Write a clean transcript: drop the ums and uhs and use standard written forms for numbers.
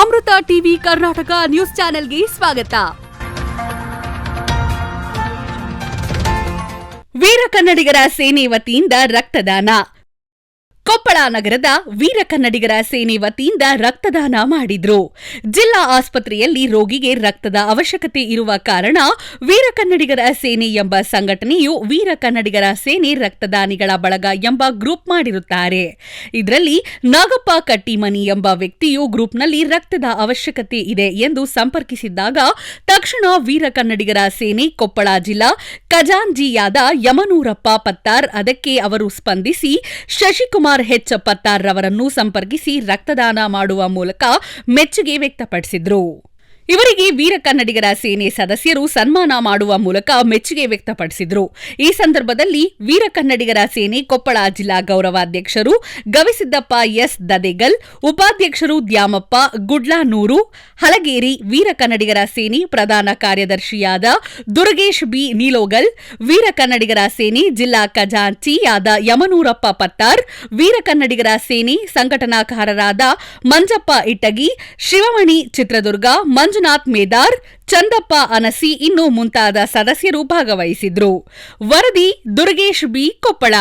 ಅಮೃತ TV Karnataka news ಚಾನೆಲ್ಗೆ ಸ್ವಾಗತ. ವೀರ ಕನ್ನಡಿಗರ ಸೇನೆ ವತಿಯಿಂದ ರಕ್ತದಾನ. ಕೊಪ್ಪಳ ನಗರದ ವೀರ ಕನ್ನಡಿಗರ ಸೇನೆ ವತಿಯಿಂದ ರಕ್ತದಾನ ಮಾಡಿದ್ರು. ಜಿಲ್ಲಾ ಆಸ್ಪತ್ರೆಯಲ್ಲಿ ರೋಗಿಗೆ ರಕ್ತದ ಅವಶ್ಯಕತೆ ಇರುವ ಕಾರಣ ವೀರ ಕನ್ನಡಿಗರ ಸೇನೆ ಎಂಬ ಸಂಘಟನೆಯು ವೀರ ಕನ್ನಡಿಗರ ಸೇನೆ ರಕ್ತದಾನಿಗಳ ಬಳಗ ಎಂಬ ಗ್ರೂಪ್ ಮಾಡಿರುತ್ತಾರೆ. ಇದರಲ್ಲಿ ನಾಗಪ್ಪ ಕಟ್ಟಿಮನಿ ಎಂಬ ವ್ಯಕ್ತಿಯು ಗ್ರೂಪ್ನಲ್ಲಿ ರಕ್ತದ ಅವಶ್ಯಕತೆ ಇದೆ ಎಂದು ಸಂಪರ್ಕಿಸಿದ್ದಾಗ ತಕ್ಷಣ ವೀರ ಕನ್ನಡಿಗರ ಸೇನೆ ಕೊಪ್ಪಳ ಜಿಲ್ಲಾ ಖಜಾಂಜಿಯಾದ ಯಮನೂರಪ್ಪ ಪತ್ತಾರ್ ಅದಕ್ಕೆ ಅವರು ಸ್ಪಂದಿಸಿ ಶಶಿಕುಮಾರ್ ಹೆಚ್ ಪತ್ತಾರ್ ರವರನ್ನು ಸಂಪರ್ಕಿಸಿ ರಕ್ತದಾನ ಮಾಡುವ ಮೂಲಕ ಮೆಚ್ಚುಗೆ ವ್ಯಕ್ತಪಡಿಸಿದ್ರು. ಇವರಿಗೆ ವೀರ ಕನ್ನಡಿಗರ ಸೇನೆ ಸದಸ್ಯರು ಸನ್ಮಾನ ಮಾಡುವ ಮೂಲಕ ಮೆಚ್ಚುಗೆ ವ್ಯಕ್ತಪಡಿಸಿದ್ರು. ಈ ಸಂದರ್ಭದಲ್ಲಿ ವೀರ ಕನ್ನಡಿಗರ ಸೇನೆ ಕೊಪ್ಪಳ ಜಿಲ್ಲಾ ಗೌರವಾಧ್ಯಕ್ಷರು ಗವಿಸಿದ್ದಪ್ಪ ಎಸ್ ದದೇಗಲ್, ಉಪಾಧ್ಯಕ್ಷರು ದ್ಯಾಮಪ್ಪ ಗುಡ್ಲಾನೂರು ಹಲಗೇರಿ, ವೀರ ಕನ್ನಡಿಗರ ಸೇನೆ ಪ್ರಧಾನ ಕಾರ್ಯದರ್ಶಿಯಾದ ದುರ್ಗೇಶ್ ಬಿ ನೀಲೋಗಲ್, ವೀರ ಕನ್ನಡಿಗರ ಸೇನೆ ಜಿಲ್ಲಾ ಖಜಾಂಚಿಯಾದ ಯಮನೂರಪ್ಪ ಪತ್ತಾರ್, ವೀರ ಕನ್ನಡಿಗರ ಸೇನೆ ಸಂಘಟನಾಕಾರರಾದ ಮಂಜಪ್ಪ ಇಟ್ಟಗಿ, ಶಿವಮಣಿ ಚಿತ್ರದುರ್ಗ, ಮಂಜುನಾಥ್ ಮೇದಾರ್, ಚಂದಪ್ಪ ಅನಸಿ ಇನ್ನು ಮುಂತಾದ ಸದಸ್ಯರು ಭಾಗವಹಿಸಿದ್ರು. ವರದಿ ದುರ್ಗೇಶ್ ಬಿ ಕೊಪ್ಪಳ.